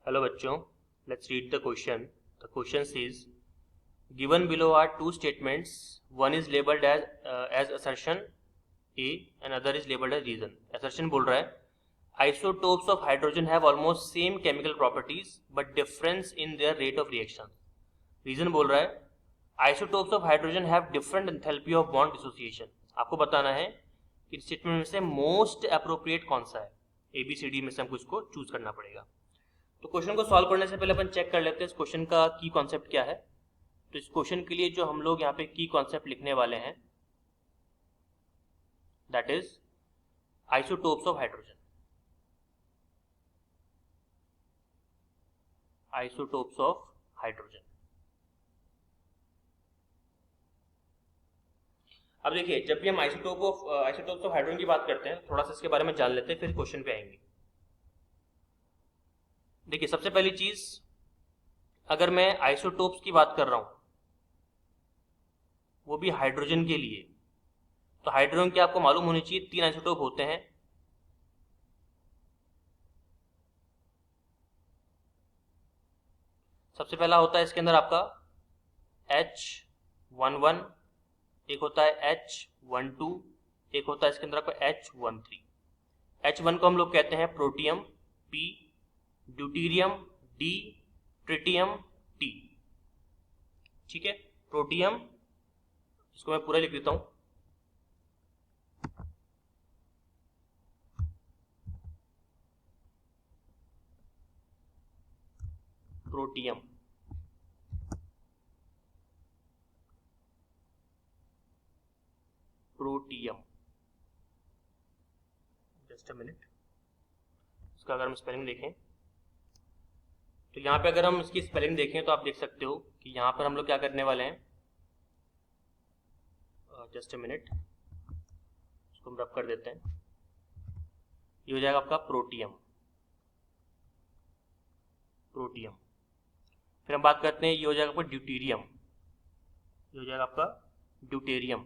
Hello बच्चों, let's read the question. The question is given below are two statements. One is labelled as assertion A and other is labelled as reason. Assertion बोल रहा है isotopes of hydrogen have almost same chemical properties but difference in their rate of reaction. Reason बोल रहा है isotopes of hydrogen have different enthalpy of bond dissociation. आपको बताना है कि स्टेटमेंट में से मोस्ट अप्रोप्रिएट कौन सा है. ABCD में से हमको इसको चूज करना पड़ेगा. तो क्वेश्चन को सॉल्व करने से पहले अपन चेक कर लेते हैं इस क्वेश्चन का की कॉन्सेप्ट क्या है. तो इस क्वेश्चन के लिए जो हम लोग यहाँ पे की कॉन्सेप्ट लिखने वाले हैं that is isotopes of hydrogen. Isotopes of hydrogen. अब देखिए, जब भी हम आइसोटोप्स ऑफ हाइड्रोजन की बात करते हैं थोड़ा सा इसके बारे में जान लेते हैं, फिर क्वेश्चन पे आएंगे. देखिए, सबसे पहली चीज, अगर मैं आइसोटोप्स की बात कर रहा हूं वो भी हाइड्रोजन के लिए, तो हाइड्रोजन के आपको मालूम होनी चाहिए 3 आइसोटोप होते हैं. सबसे पहला होता है इसके अंदर आपका H11, एक होता है H12, एक होता है इसके अंदर आपका H13. H1 को हम लोग कहते हैं protium P, deuterium D, tritium T. ठीक है, प्रोटियम, इसको मैं पूरा लिख देता हूं. Protium, protium. Just a minute. इसका अगर हम स्पेलिंग देखें तो यहाँ पे अगर हम इसकी स्पेलिंग देखें तो आप देख सकते हो कि यहाँ पर हम लोग क्या करने वाले हैं. जस्ट अ मिनट, इसको हम रब कर देते हैं. ये हो जाएगा आपका प्रोटियम. प्रोटियम. फिर हम बात करते हैं, ये हो जाएगा आपका ड्यूटीरियम. ये हो जाएगा आपका ड्यूटेरियम.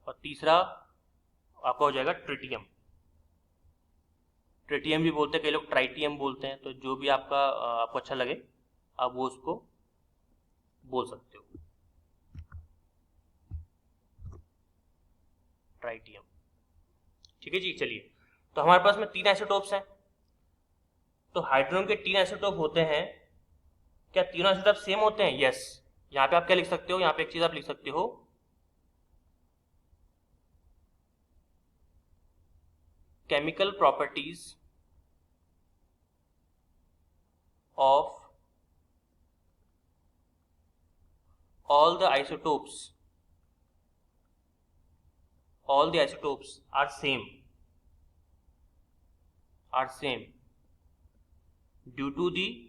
और तीसरा आपका हो जाएगा ट्रिटियम. ट्रिटियम भी बोलते हैं, कई लोग ट्राइटियम बोलते हैं, तो जो भी आपको अच्छा लगे आप वो उसको बोल सकते हो. ट्राइटियम. ठीक है जी. चलिए, तो हमारे पास में 3 आइसोटोप्स हैं. तो हाइड्रोजन के 3 आइसोटोप होते हैं. क्या तीनों आइसोटोप सेम होते हैं? यस. यहाँ पे आप क्या लिख सकते हो, यहाँ पे एक चीज आप लिख सकते हो, chemical properties of all the isotopes are same due to the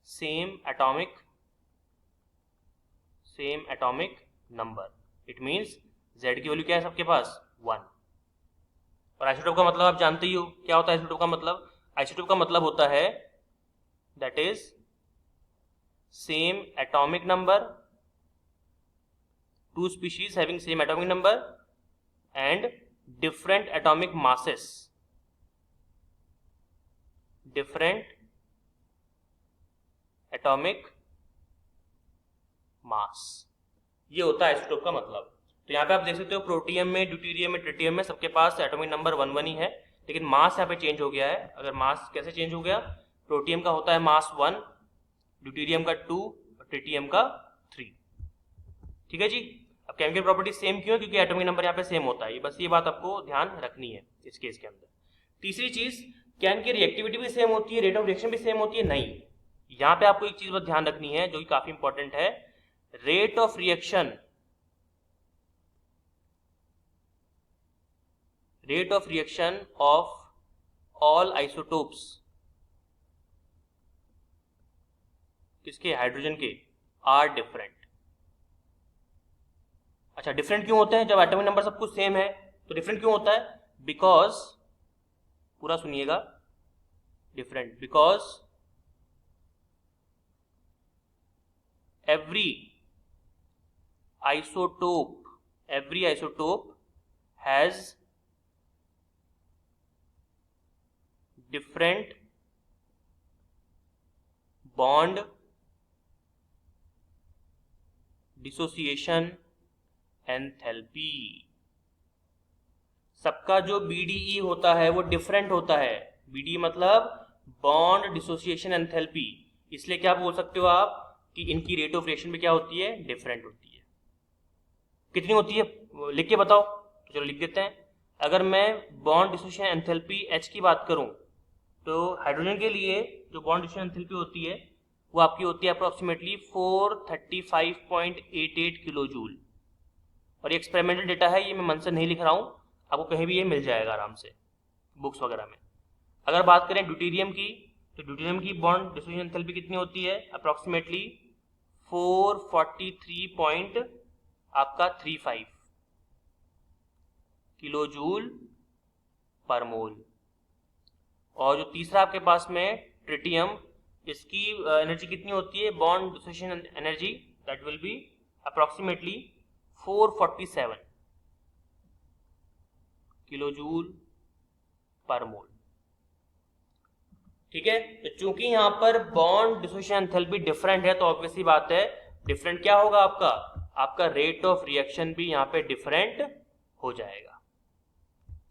same atomic number. It means Z की वैल्यू क्या है सबके पास? 1. और आइसोटोप का मतलब आप जानते ही हो क्या होता है. आइसोटोप का मतलब, होता है that is same atomic number, 2 species having same atomic number and different atomic masses. different atomic mass, ये होता है आइसोटोप का मतलब. तो यहाँ पे आप देख सकते हो प्रोटियम में, ड्यूटीरियम में, ट्रिटियम में सबके पास एटॉमिक नंबर 1 ही है, लेकिन मास यहाँ पे चेंज हो गया है. अगर मास कैसे चेंज हो गया, प्रोटियम का होता है मास 1, ड्यूटीरियम का 2 और ट्रिटियम का 3. ठीक है जी. अब केमिकल प्रॉपर्टी सेम क्यों है? क्योंकि एटॉमिक नंबर यहाँ पे सेम होता है. बस ये बात आपको ध्यान रखनी है इस केस के अंदर. तीसरी चीज, क्या इनकी रिएक्टिविटी भी सेम होती है, रेट ऑफ रिएक्शन भी सेम होती है? नहीं. यहाँ पे आपको एक चीज बस ध्यान रखनी है जो कि काफी इंपॉर्टेंट है. Rate of reaction of all isotopes, किसके? हाइड्रोजन के, आर डिफरेंट. अच्छा, डिफरेंट क्यों होते हैं? जब एटॉमिक नंबर सब कुछ सेम है तो डिफरेंट क्यों होता है? बिकॉज, पूरा सुनिएगा, different because every isotope has different bond dissociation enthalpy। सबका जो BDE होता है वो डिफरेंट होता है। BDE मतलब बॉन्ड डिसोसिएशन एंथैल्पी, इसलिए क्या बोल सकते हो आप कि इनकी रेट ऑफ रिएक्शन भी क्या होती है, डिफरेंट होती है। कितनी होती है लिख के बताओ, तो चलो लिख देते हैं। अगर मैं बॉन्ड डिसोसिएशन एंथैल्पी H की बात करूं तो हाइड्रोजन के लिए जो बॉन्ड डिसोसिएशन एंथैल्पी होती है वो आपकी होती है अप्रोक्सीमेटली 435.88 किलो जूल। और ये एक्सपेरिमेंटल डेटा है, ये मैं मन से नहीं लिख रहा हूँ, आपको कहीं भी ये मिल जाएगा आराम से बुक्स वगैरह में। अगर बात करें ड्यूटेरियम की, तो ड्यूटेरियम की बॉन्ड डिसोसिएशन एंथैल्पी कितनी होती है, अप्रोक्सीमेटली 443.35 किलो जूल पर मोल। और जो तीसरा आपके पास में ट्रिटियम, इसकी एनर्जी कितनी होती है, bond dissociation energy, that will be approximately 447 kilojoule per mole. ठीक है, तो चूंकि यहां पर बॉन्ड डिसोसिएशन एंथैल्पी डिफरेंट है तो ऑब्वियसली बात है डिफरेंट क्या होगा, आपका रेट ऑफ रिएक्शन भी यहां पे डिफरेंट हो जाएगा।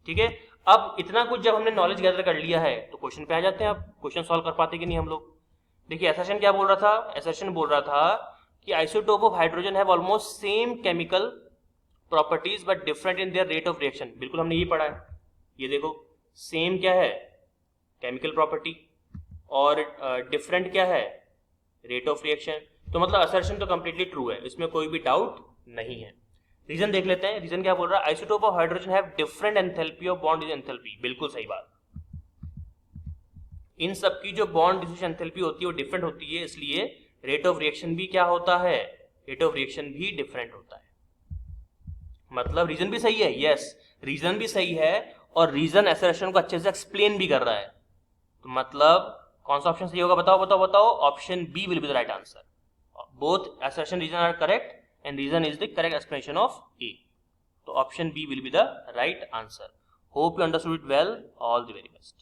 ठीक है, अब इतना कुछ जब हमने नॉलेज गैदर कर लिया है तो क्वेश्चन पे आ जाते हैं। अब क्वेश्चन सॉल्व कर पाते कि नहीं हम लोग। देखिए असर्शन क्या बोल रहा था, असर्शन बोल रहा था कि isotope of hydrogen have almost same chemical properties but different in their rate of reaction. बिल्कुल हमने ये पढ़ा है, ये देखो सेम क्या है, केमिकल प्रॉपर्टी, और डिफरेंट क्या है, रेट ऑफ रिएक्शन। तो मतलब असर्शन तो कंप्लीटली ट्रू है, इसमें कोई भी डाउट नहीं है। रीजन देख लेते हैं, रीजन क्या बोल रहा है, isotope of hydrogen have different enthalpy of bond enthalpy. बिल्कुल सही बात, इन सब की जो बॉन्ड डिसोसिएशन एंथैल्पी होती है वो डिफरेंट होती है, इसलिए रेट ऑफ रिएक्शन भी क्या होता है, रेट ऑफ रिएक्शन भी डिफरेंट होता है। मतलब रीजन भी सही है, यस रीजन भी सही है, और रीजन असर्शन को अच्छे से एक्सप्लेन भी कर रहा है। तो मतलब कौन सा ऑप्शन सही होगा, बताओ बताओ बताओ। Option B will be the right answer. Both assertion reason are correct and reason is the correct explanation of A. So option B will be the right answer. Hope you understood it well. All the very best.